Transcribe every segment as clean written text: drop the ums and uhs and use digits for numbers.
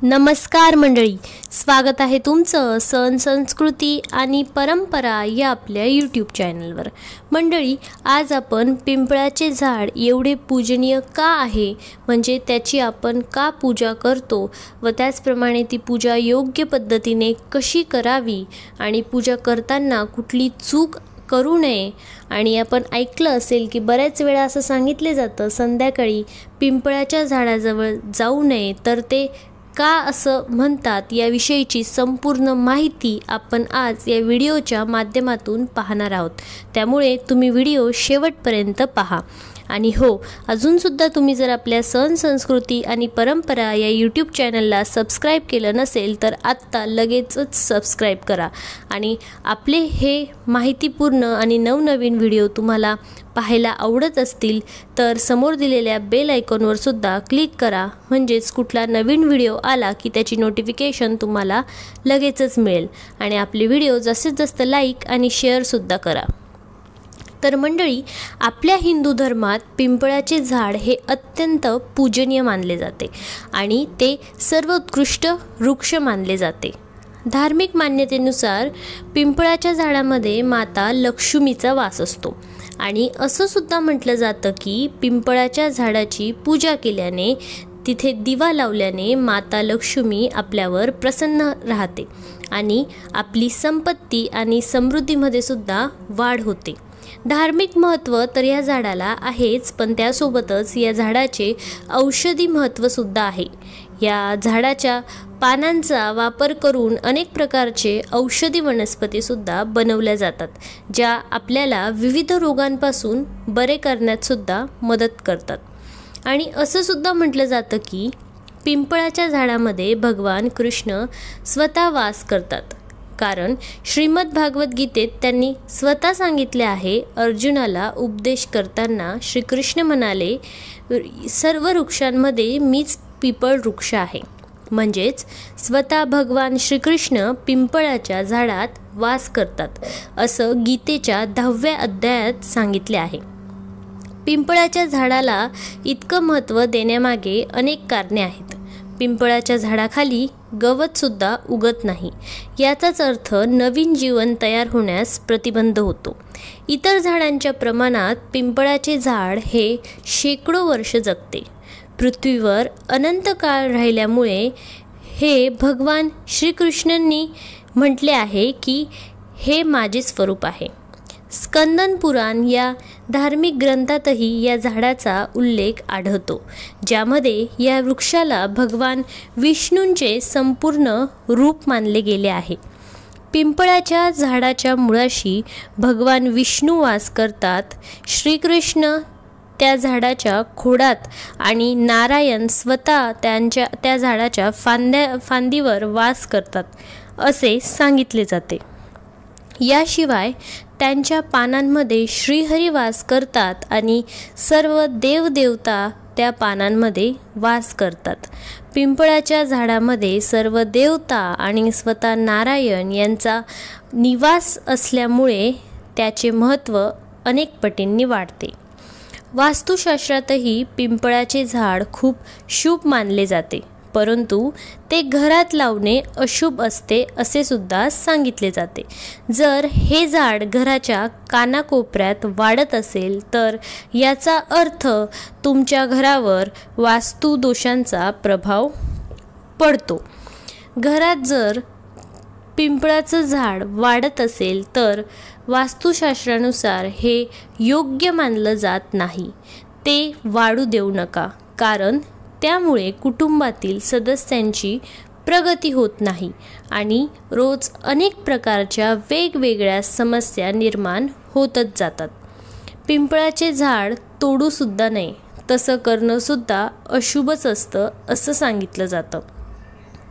नमस्कार मंडळी, स्वागत आहे तुमचं सण संस्कृती आणि परंपरा या आपल्या यूट्यूब चॅनलवर. मंडळी, आज आपण पिंपळाचे झाड एवढे पूजनीय का आहे, म्हणजे त्याची आपण का पूजा करतो व त्याचप्रमाणे ती पूजा योग्य पद्धतीने कशी करावी आणि पूजा करताना कुठली चूक करू नये. आणि आपण ऐकलं असेल की बऱ्याच वेळा असं सांगितले जातं, संध्याकाळी पिंपळाच्या झाडाजवळ जाऊ नये, तर ते का असं म्हणतात याविषयीची संपूर्ण माहिती आपण आज या व्हिडिओच्या माध्यमातून पाहणार आहोत. त्यामुळे तुम्ही व्हिडिओ शेवटपर्यंत पहा. आणि हो, अजूनसुद्धा तुम्ही जर आपल्या सण संस्कृती आणि परंपरा या यूट्यूब चॅनलला सबस्क्राईब केलं नसेल तर आत्ता लगेचच सबस्क्राईब करा. आणि आपले हे माहितीपूर्ण आणि नवनवीन व्हिडिओ तुम्हाला पाहायला आवडत असतील तर समोर दिलेल्या बेल आयकॉनवर सुद्धा क्लिक करा, म्हणजेच कुठला नवीन व्हिडिओ आला की त्याची नोटिफिकेशन तुम्हाला लगेचच मिळेल. आणि आपले व्हिडिओ जास्तीत जास्त लाईक आणि शेअरसुद्धा करा. तर मंडळी, आपल्या हिंदू धर्मात पिंपळाचे झाड हे अत्यंत पूजनीय मानले जाते आणि ते सर्वोत्कृष्ट वृक्ष मानले जाते. धार्मिक मान्यतेनुसार पिंपळाच्या झाडामध्ये माता लक्ष्मीचा वास असतो आणि असं सुद्धा म्हटलं जातं की पिंपळाच्या झाडाची पूजा केल्याने, तिथे दिवा लावल्याने माता लक्ष्मी आपल्यावर प्रसन्न राहते आणि आपली संपत्ती आणि समृद्धीमध्ये सुद्धा वाढ होते. धार्मिक महत्त्व तर या झाडाला आहेच, पण त्यासोबतच या झाडाचे औषधी महत्त्वसुद्धा आहे. या झाडाच्या पानांचा वापर करून अनेक प्रकारचे औषधी वनस्पतीसुद्धा बनवल्या जातात, ज्या आपल्याला विविध रोगांपासून बरे करण्यातसुद्धा मदत करतात. आणि असं सुद्धा म्हटलं जातं की पिंपळाच्या झाडामध्ये भगवान कृष्ण स्वतः वास करतात, कारण श्रीमद भागवत गीतेत त्यांनी स्वतः सांगितले आहे. अर्जुनाला उपदेश करताना श्रीकृष्ण म्हणाले, सर्व वृक्षांमध्ये मीच पिंपळ वृक्ष आहे. म्हणजेच स्वतः भगवान श्रीकृष्ण पिंपळाच्या झाडात वास करतात, असं गीतेच्या 10व्या अध्यायात सांगितले आहे. पिंपळाच्या झाडाला इतकं महत्त्व देण्यामागे अनेक कारणे आहेत. पिंपळाच्या झाडाखाली गवतसुद्धा उगत नाही, याचाच अर्थ नवीन जीवन तयार होण्यास प्रतिबंध होतो. इतर झाडांच्या प्रमाणात पिंपळाचे झाड हे शेकडो वर्ष जगते. पृथ्वीवर अनंत काळ राहिल्यामुळे हे भगवान श्रीकृष्णांनी म्हटले आहे की हे माझे स्वरूप आहे. स्कंदन पुराण या धार्मिक ग्रंथातही या झाडाचा उल्लेख आढळतो, ज्यामध्ये या वृक्षाला भगवान विष्णूंचे संपूर्ण रूप मानले गेले आहे. पिंपळाच्या झाडाच्या मुळाशी भगवान विष्णू वास करतात. श्रीकृष्ण त्या झाडाच्या खोडात आणि नारायण स्वतः त्या झाडाच्या फांदीवर वास करतात, असे सांगितले जाते. याशिवाय त्यांच्या पानांमध्ये श्रीहरी वास करतात आणि सर्व देवदेवता त्या पानांमध्ये वास करतात. पिंपळाच्या झाडामध्ये सर्व देवता आणि स्वतः नारायण यांचा निवास असल्यामुळे त्याचे महत्त्व अनेक पटींनी वाढते. वास्तुशास्त्रातही पिंपळाचे झाड खूप शुभ मानले जाते, परंतु ते घरात लावणे अशुभ असते असे सुद्धा सांगितले जाते. जर हे झाड घराच्या कानाकोपऱ्यात वाढत असेल तर याचा अर्थ तुमच्या घरावर वास्तुदोषांचा प्रभाव पडतो. घरात जर पिंपळाचं झाड वाढत असेल तर वास्तुशास्त्रानुसार हे योग्य मानलं जात नाही. ते वाढू देऊ नका, कारण त्यामुळे कुटुंबातील सदस्यांची प्रगती होत नाही आणि रोज अनेक प्रकारच्या वेगवेगळ्या समस्या निर्माण होतच जातात. पिंपळाचे झाड तोडूसुद्धा नये, तसं करणंसुद्धा अशुभच असतं असं सांगितलं जातं.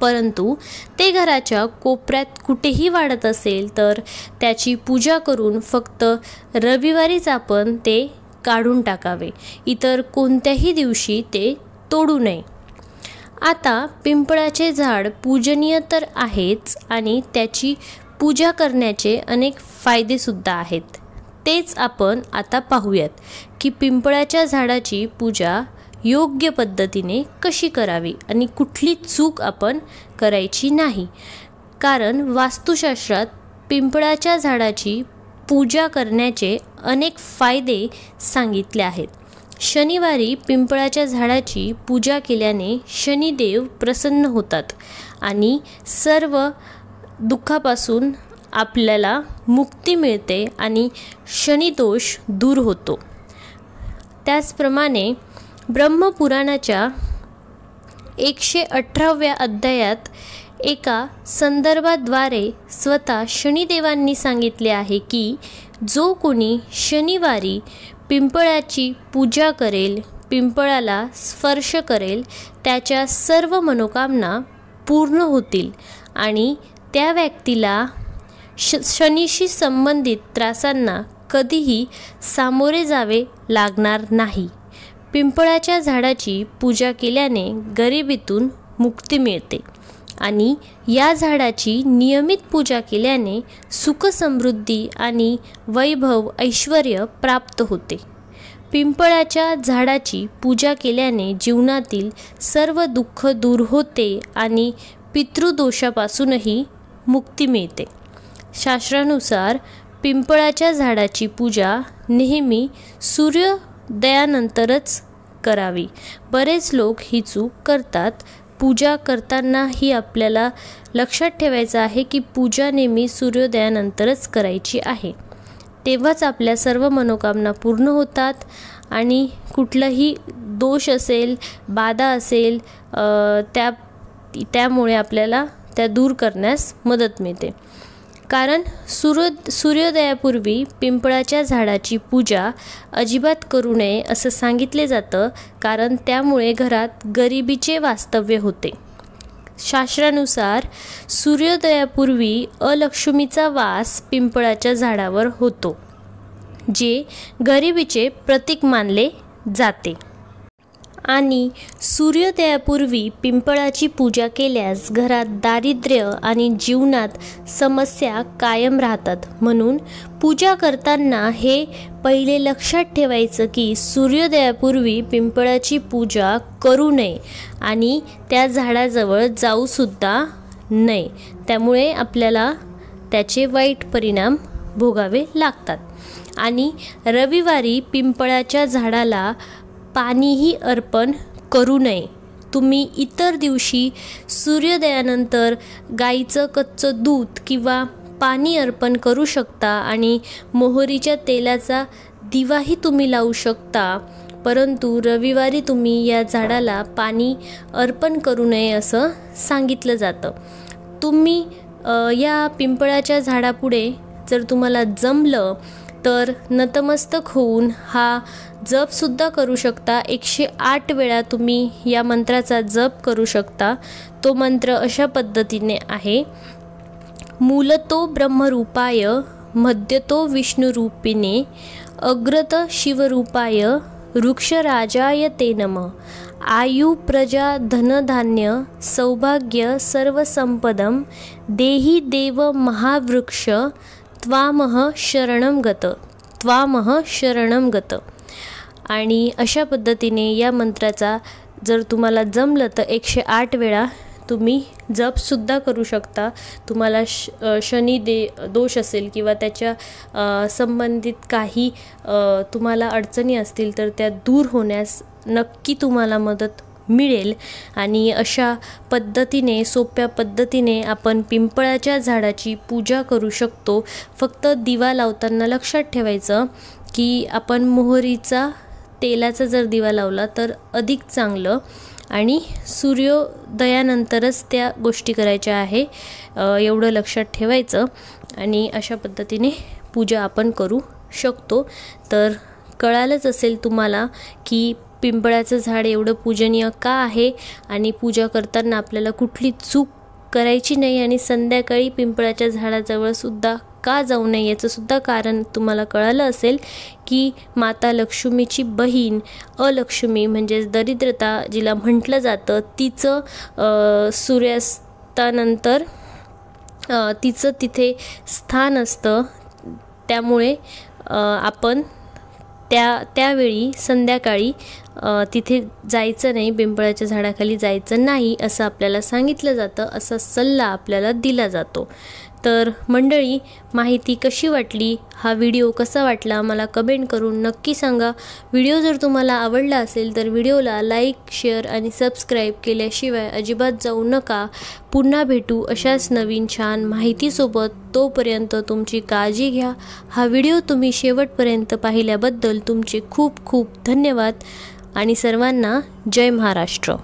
परंतु ते घराच्या कोपऱ्यात कुठेही वाढत असेल तर त्याची पूजा करून फक्त रविवारीच आपण ते काढून टाकावे, इतर कोणत्याही दिवशी ते तोडू नये. आता पिंपळाचे झाड पूजनीय तर आहेच आणि त्याची पूजा करण्याचे अनेक फायदेसुद्धा आहेत. तेच आपण आता पाहूयात की पिंपळाच्या झाडाची पूजा योग्य पद्धतीने कशी करावी आणि कुठली चूक आपण करायची नाही. कारण वास्तुशास्त्रात पिंपळाच्या झाडाची पूजा करण्याचे अनेक फायदे सांगितले आहेत. शनिवारी पिंपळाच्या झाडाची पूजा केल्याने शनिदेव प्रसन्न होतात आणि सर्व दुःखापासून आपल्याला मुक्ती मिळते आणि शनिदोष दूर होतो. त्याचप्रमाणे ब्रह्मपुराणाच्या 118व्या अध्यायात एका संदर्भाद्वारे स्वतः शनिदेवांनी सांगितले आहे की जो कोणी शनिवारी पिंपळाची पूजा करेल, पिंपळाला स्पर्श करेल, त्याच्या सर्व मनोकामना पूर्ण होतील आणि त्या व्यक्तीला शनीशी संबंधित त्रासांना कधीही सामोरे जावे लागणार नाही. पिंपळाच्या झाडाची पूजा केल्याने गरिबीतून मुक्ती मिळते आणि या झाडाची नियमित पूजा केल्याने सुख समृद्धी आणि वैभव ऐश्वर्य प्राप्त होते. पिंपळाच्या झाडाची पूजा केल्याने जीवनातील सर्व दुःख दूर होते आणि पितृदोषापासूनही मुक्ती मिळते. शास्त्रानुसार पिंपळाच्या झाडाची पूजा नेहमी सूर्योदयानंतरच करावी. बरेच लोक ही चूक करतात. पूजा करतानाही आपल्याला लक्षात ठेवायचं आहे की पूजा नेहमी सूर्योदयानंतरच करायची आहे. तेव्हाच आपल्या सर्व मनोकामना पूर्ण होतात आणि कुठलाही दोष असेल, बाधा असेल, त्यामुळे आपल्याला त्या दूर करण्यास मदत मिळते. कारण सूर्योदयापूर्वी पिंपळाच्या झाडाची पूजा अजिबात करू नये असं सांगितले जातं, कारण त्यामुळे घरात गरिबीचे वास्तव्य होते. शास्त्रानुसार सूर्योदयापूर्वी अलक्ष्मीचा वास पिंपळाच्या झाडावर होतो, जे गरिबीचे प्रतीक मानले जाते. आणि सूर्योदयापूर्वी पिंपळाची पूजा केल्यास घरात दारिद्र्य आणि जीवनात समस्या कायम राहतात. म्हणून पूजा करताना हे पहिले लक्षात ठेवायचं की सूर्योदयापूर्वी पिंपळाची पूजा करू नये आणि त्या झाडाजवळ जाऊसुद्धा नये. त्यामुळे आपल्याला त्याचे वाईट परिणाम भोगावे लागतात. आणि रविवारी पिंपळाच्या झाडाला पाणीही अर्पण करू नये. तुम्ही इतर दिवशी सूर्योदयानंतर गाईचं कच्चं दूध किंवा पाणी अर्पण करू शकता आणि मोहरीच्या तेलाचा दिवाही तुम्ही लावू शकता, परंतु रविवारी तुम्ही या झाडाला पाणी अर्पण करू नये असं सांगितलं जातं. तुम्ही या पिंपळाच्या झाडापुढे जर तुम्हाला जमलं तर नतमस्तक होऊन हा जपसुद्धा करू शकता. 108 वेळा तुम्ही या मंत्राचा जप करू शकता. तो मंत्र अशा पद्धतीने आहे: मूलतो ब्रह्मरूपाय मध्यतो विष्णुरूपिणे अग्रत शिवरूपाय वृक्षराजाय ते नमः. आयु प्रजा धनधान्य सौभाग्य सर्वसंपदं देहि देव महावृक्ष त्वामह शरणं गत, त्वामह शरणं गत. आणि अशा पद्धतीने या मंत्राचा जर तुम्हाला जमलं तर 108 वेळा तुम्ही जपसुद्धा करू शकता. तुम्हाला शनी दोष असेल किंवा त्याच्या संबंधित काही तुम्हाला अडचणी असतील तर त्या दूर होण्यास नक्की तुम्हाला मदत मिळेल. आणि अशा पद्धतीने, सोप्या पद्धतीने आपण पिंपळाच्या झाडाची पूजा करू शकतो. फक्त दिवा लावताना लक्षात ठेवायचं की आपण मोहरीचा तेलाचा जर दिवा लावला तर अधिक चांगलं आणि सूर्योदयानंतरच त्या गोष्टी करायच्या आहे, एवढं लक्षात ठेवायचं. आणि अशा पद्धतीने पूजा आपण करू शकतो. तर कळालंच असेल तुम्हाला की पिंपळाचं झाड एवढं पूजनीय का आहे आणि पूजा करताना आपल्याला कुठली चूक करायची नाही आणि संध्याकाळी पिंपळाच्या झाडाजवळसुद्धा का जाऊ नये याचंसुद्धा कारण तुम्हाला कळालं असेल की माता लक्ष्मीची बहीण अलक्ष्मी म्हणजेच दरिद्रता जिला म्हटलं जातं, तिचं सूर्यास्तानंतर तिचं तिथे स्थान असतं. त्यामुळे आपण त्यावेळी संध्याकाळी तिथे जायचं नाही, पिंपळाच्या झाडाखाली जायचं नाही असं आपल्याला सांगितलं जातं, असा सल्ला आपल्याला दिला जातो. तर मंडळी, माहिती कशी वाटली, हा व्हिडिओ कसा वाटला मला कमेंट करून नक्की सांगा. व्हिडिओ जर तुम्हाला आवडला असेल तर व्हिडिओला लाईक, शेअर आणि सबस्क्राईब केल्याशिवाय अजिबात जाऊ नका. पुन्हा भेटू अशाच नवीन छान माहितीसोबत. तोपर्यंत तुमची काळजी घ्या. हा व्हिडिओ तुम्ही शेवटपर्यंत पाहिल्याबद्दल तुमचे खूप खूप धन्यवाद आणि सर्वांना जय महाराष्ट्र.